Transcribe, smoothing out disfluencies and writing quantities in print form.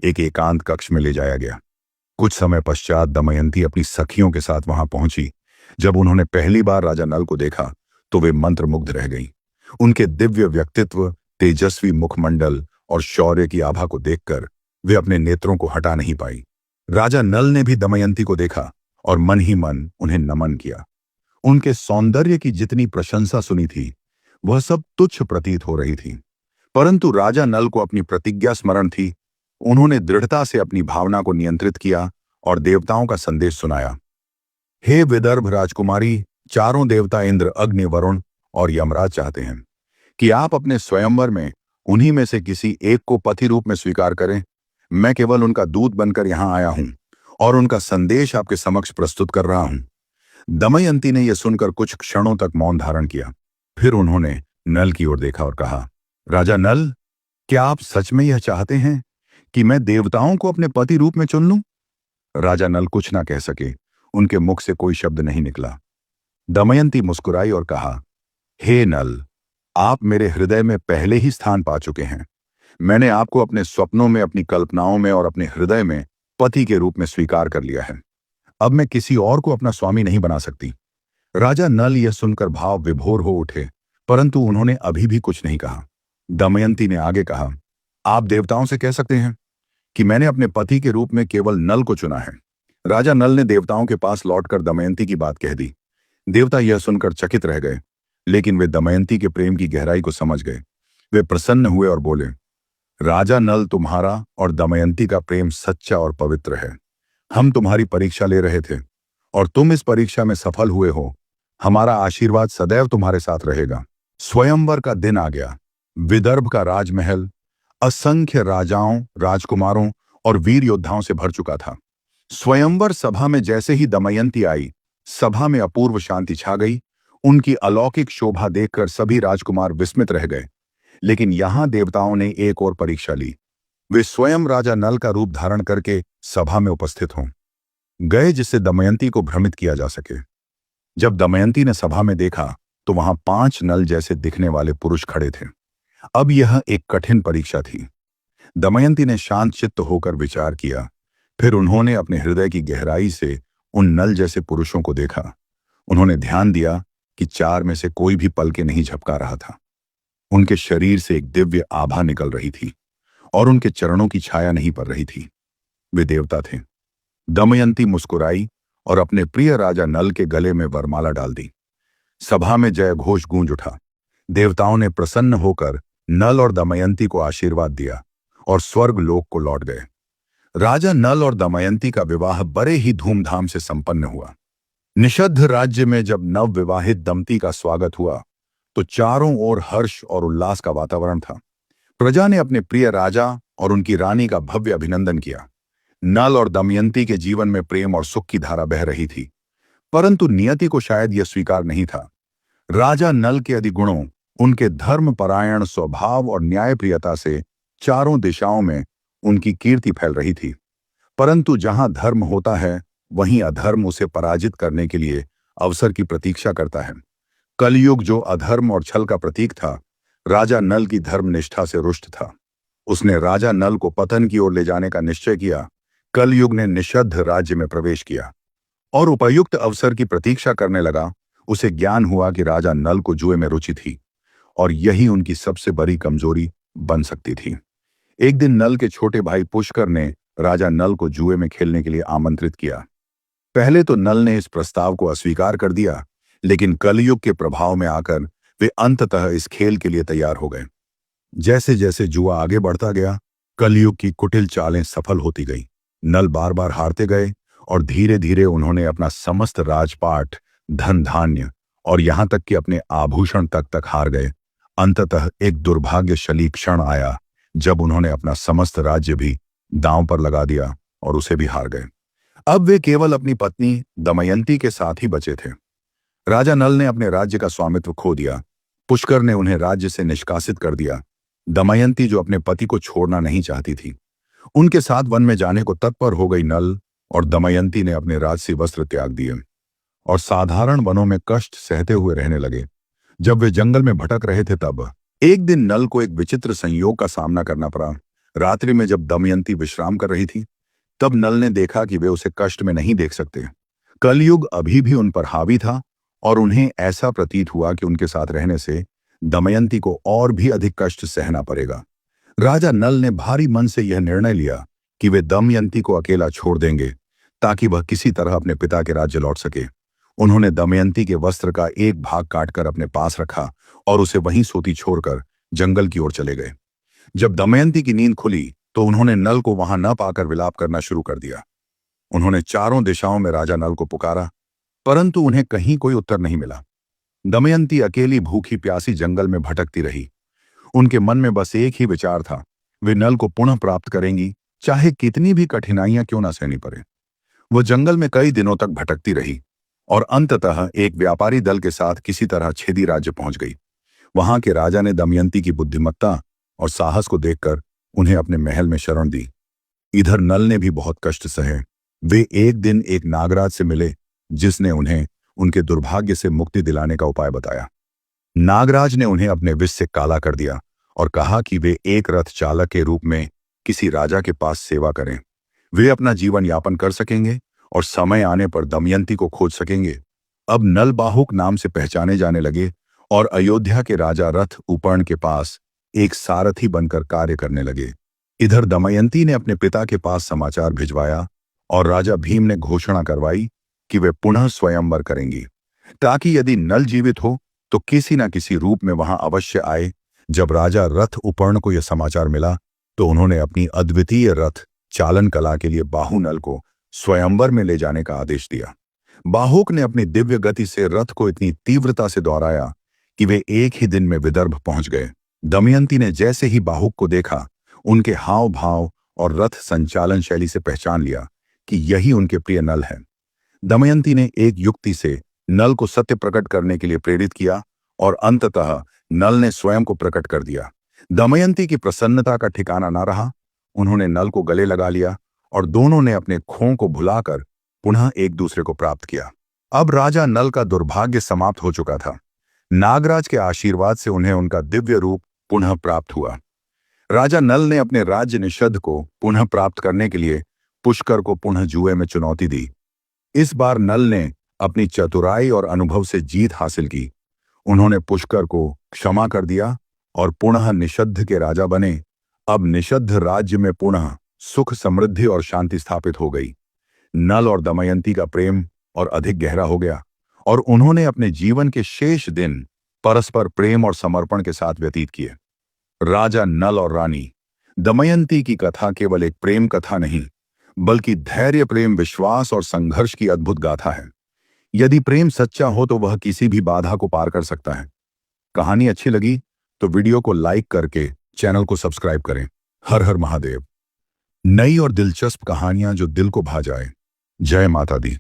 एक एकांत कक्ष में ले जाया गया। कुछ समय पश्चात दमयंती अपनी सखियों के साथ वहां पहुंची। जब उन्होंने पहली बार राजा नल को देखा तो वे मंत्रमुग्ध रह गईं। उनके दिव्य व्यक्तित्व, तेजस्वी मुखमंडल और शौर्य की आभा को देखकर वे अपने नेत्रों को हटा नहीं पाई। राजा नल ने भी दमयंती को देखा और मन ही मन उन्हें नमन किया। उनके सौंदर्य की जितनी प्रशंसा सुनी थी वह सब तुच्छ प्रतीत हो रही थी, परंतु राजा नल को अपनी प्रतिज्ञा स्मरण थी। उन्होंने दृढ़ता से अपनी भावना को नियंत्रित किया और देवताओं का संदेश सुनाया। हे विदर्भ राजकुमारी, चारों देवता इंद्र, अग्नि, वरुण और यमराज चाहते हैं कि आप अपने स्वयंवर में उन्हीं में से किसी एक को पति रूप में स्वीकार करें। मैं केवल उनका दूत बनकर यहां आया हूं और उनका संदेश आपके समक्ष प्रस्तुत कर रहा हूं। दमयंती ने यह सुनकर कुछ क्षणों तक मौन धारण किया। फिर उन्होंने नल की ओर देखा और कहा, राजा नल, क्या आप सच में यह चाहते हैं कि मैं देवताओं को अपने पति रूप में चुन लूं? राजा नल कुछ ना कह सके। उनके मुख से कोई शब्द नहीं निकला। दमयंती मुस्कुराई और कहा, हे नल, आप मेरे हृदय में पहले ही स्थान पा चुके हैं। मैंने आपको अपने स्वप्नों में, अपनी कल्पनाओं में और अपने हृदय में पति के रूप में स्वीकार कर लिया है। अब मैं किसी और को अपना स्वामी नहीं बना सकती। राजा नल यह सुनकर भाव विभोर हो उठे, परंतु उन्होंने अभी भी कुछ नहीं कहा। दमयंती ने आगे कहा, आप देवताओं से कह सकते हैं कि मैंने अपने पति के रूप में केवल नल को चुना है। राजा नल ने देवताओं के पास लौटकर दमयंती की बात कह दी। देवता यह सुनकर चकित रह गए, लेकिन वे दमयंती के प्रेम की गहराई को समझ गए। वे प्रसन्न हुए और बोले, राजा नल, तुम्हारा और दमयंती का प्रेम सच्चा और पवित्र है। हम तुम्हारी परीक्षा ले रहे थे और तुम इस परीक्षा में सफल हुए हो। हमारा आशीर्वाद सदैव तुम्हारे साथ रहेगा। स्वयंवर का दिन आ गया। विदर्भ का राजमहल असंख्य राजाओं, राजकुमारों और वीर योद्धाओं से भर चुका था। स्वयंवर सभा में जैसे ही दमयंती आई, सभा में अपूर्व शांति छा गई। उनकी अलौकिक शोभा देखकर सभी राजकुमार विस्मित रह गए। लेकिन यहां देवताओं ने एक और परीक्षा ली। वे स्वयं राजा नल का रूप धारण करके सभा में उपस्थित हों गए, जिससे दमयंती को भ्रमित किया जा सके। जब दमयंती ने सभा में देखा तो वहां 5 नल जैसे दिखने वाले पुरुष खड़े थे। अब यह एक कठिन परीक्षा थी। दमयंती ने शांत चित्त होकर विचार किया। फिर उन्होंने अपने हृदय की गहराई से उन नल जैसे पुरुषों को देखा। उन्होंने ध्यान दिया कि 4 में से कोई भी पल के नहीं झपका रहा था। उनके शरीर से एक दिव्य आभा निकल रही थी और उनके चरणों की छाया नहीं पड़ रही थी। वे देवता थे। दमयंती मुस्कुराई और अपने प्रिय राजा नल के गले में वरमाला डाल दी। सभा में जय घोष गूंज उठा। देवताओं ने प्रसन्न होकर नल और दमयंती को आशीर्वाद दिया और स्वर्ग लोक को लौट गए। राजा नल और दमयंती का विवाह बड़े ही धूमधाम से संपन्न हुआ। निषद्ध राज्य में जब नव विवाहित दंपति का स्वागत हुआ तो चारों ओर हर्ष और उल्लास का वातावरण था। प्रजा ने अपने प्रिय राजा और उनकी रानी का भव्य अभिनंदन किया। नल और दमयंती के जीवन में प्रेम और सुख की धारा बह रही थी, परंतु नियति को शायद यह स्वीकार नहीं था। राजा नल के अधिगुणों, उनके धर्मपरायण स्वभाव और न्यायप्रियता से चारों दिशाओं में उनकी कीर्ति फैल रही थी। परंतु जहां धर्म होता है वहीं अधर्म उसे पराजित करने के लिए अवसर की प्रतीक्षा करता है। कलयुग जो अधर्म और छल का प्रतीक था, राजा नल की धर्मनिष्ठा से रुष्ट था। उसने राजा नल को पतन की ओर ले जाने का निश्चय किया। कलयुग ने निषद्ध राज्य में प्रवेश किया और उपयुक्त अवसर की प्रतीक्षा करने लगा। उसे ज्ञान हुआ कि राजा नल को जुए में रुचि थी और यही उनकी सबसे बड़ी कमजोरी बन सकती थी। एक दिन नल के छोटे भाई पुष्कर ने राजा नल को जुए में खेलने के लिए आमंत्रित किया। पहले तो नल ने इस प्रस्ताव को अस्वीकार कर दिया, लेकिन कलयुग के प्रभाव में आकर वे अंततः इस खेल के लिए तैयार हो गए। जैसे जैसे जुआ आगे बढ़ता गया, कलयुग की कुटिल चालें सफल होती गई। नल बार बार हारते गए और धीरे धीरे उन्होंने अपना समस्त राजपाट, धन धान्य और यहां तक कि अपने आभूषण तक हार गए। अंततः एक दुर्भाग्यशाली क्षण आया जब उन्होंने अपना समस्त राज्य भी दांव पर लगा दिया और उसे भी हार गए। अब वे केवल अपनी पत्नी दमयंती के साथ ही बचे थे। राजा नल ने अपने राज्य का स्वामित्व खो दिया। पुष्कर ने उन्हें राज्य से निष्कासित कर दिया। दमयंती, जो अपने पति को छोड़ना नहीं चाहती थी, उनके साथ वन में जाने को तत्पर हो गई। नल और दमयंती ने अपने राजसी वस्त्र त्याग दिए और साधारण वनों में कष्ट सहते हुए रहने लगे। जब वे जंगल में भटक रहे थे तब एक दिन नल को एक विचित्र संयोग का सामना करना पड़ा। रात्रि में जब दमयंती विश्राम कर रही थी, तब नल ने देखा कि वे उसे कष्ट में नहीं देख सकते। कलयुग अभी भी उन पर हावी था और उन्हें ऐसा प्रतीत हुआ कि उनके साथ रहने से दमयंती को और भी अधिक कष्ट सहना पड़ेगा। राजा नल ने भारी मन से यह निर्णय लिया कि वे दमयंती को अकेला छोड़ देंगे ताकि वह किसी तरह अपने पिता के राज्य लौट सके। उन्होंने दमयंती के वस्त्र का एक भाग काटकर अपने पास रखा और उसे वहीं सोती छोड़कर जंगल की ओर चले गए। जब दमयंती की नींद खुली तो उन्होंने नल को वहां न पाकर विलाप करना शुरू कर दिया। उन्होंने चारों दिशाओं में राजा नल को पुकारा, परंतु उन्हें कहीं कोई उत्तर नहीं मिला। दमयंती अकेली भूखी प्यासी जंगल में भटकती रही। उनके मन में बस एक ही विचार था, वे नल को पुनः प्राप्त करेंगी, चाहे कितनी भी कठिनाइयां क्यों न सहनी पड़े। वो जंगल में कई दिनों तक भटकती रही और अंततः एक व्यापारी दल के साथ किसी तरह छेदी राज्य पहुंच गई। वहां के राजा ने दमयंती की बुद्धिमत्ता और साहस को देखकर उन्हें अपने महल में शरण दी। इधर नल ने भी बहुत कष्ट सहे। वे एक दिन एक नागराज से मिले, जिसने उन्हें उनके दुर्भाग्य से मुक्ति दिलाने का उपाय बताया। नागराज ने उन्हें अपने विष से काला कर दिया और कहा कि वे एक रथ चालक के रूप में किसी राजा के पास सेवा करें। वे अपना जीवन यापन कर सकेंगे और समय आने पर दमयंती को खोज सकेंगे। अब नल बाहुक नाम से पहचाने जाने लगे और अयोध्या के राजा रथ उपर्ण के पास एक सारथी बनकर कार्य करने लगे। इधर दमयंती ने अपने पिता के पास समाचार भिजवाया और राजा भीम ने घोषणा करवाई कि वे पुनः स्वयंवर करेंगी, ताकि यदि नल जीवित हो तो किसी न किसी रूप में वहां अवश्य आए। जब राजा रथ उपर्ण को यह समाचार मिला तो उन्होंने अपनी अद्वितीय रथ चालन कला के लिए बाहु नल को स्वयंवर में ले जाने का आदेश दिया। बाहुक ने अपनी दिव्य गति से रथ को इतनी तीव्रता से दौड़ाया कि वे एक ही दिन में विदर्भ पहुंच गए। दमयंती ने जैसे ही बाहुक को देखा, उनके हाव भाव और रथ संचालन शैली से पहचान लिया कि यही उनके प्रिय नल है। दमयंती ने एक युक्ति से नल को सत्य प्रकट करने के लिए प्रेरित किया और अंततः नल ने स्वयं को प्रकट कर दिया। दमयंती की प्रसन्नता का ठिकाना न रहा। उन्होंने नल को गले लगा लिया और दोनों ने अपने खों को भुलाकर पुनः एक दूसरे को प्राप्त किया। अब राजा नल का दुर्भाग्य समाप्त हो चुका था। नागराज के आशीर्वाद से उन्हें उनका दिव्य रूप पुनः प्राप्त हुआ। राजा नल ने अपने राज्य निषद को पुनः प्राप्त करने के लिए पुष्कर को पुनः जुए में चुनौती दी। इस बार नल ने अपनी चतुराई और अनुभव से जीत हासिल की। उन्होंने पुष्कर को क्षमा कर दिया और पुनः निषद्ध के राजा बने। अब निषद्ध राज्य में पुनः सुख, समृद्धि और शांति स्थापित हो गई। नल और दमयंती का प्रेम और अधिक गहरा हो गया और उन्होंने अपने जीवन के शेष दिन परस्पर प्रेम और समर्पण के साथ व्यतीत किए। राजा नल और रानी दमयंती की कथा केवल एक प्रेम कथा नहीं, बल्कि धैर्य, प्रेम, विश्वास और संघर्ष की अद्भुत गाथा है। यदि प्रेम सच्चा हो तो वह किसी भी बाधा को पार कर सकता है। कहानी अच्छी लगी तो वीडियो को लाइक करके चैनल को सब्सक्राइब करें। हर हर महादेव। नई और दिलचस्प कहानियां जो दिल को भा जाए। जय माता दी।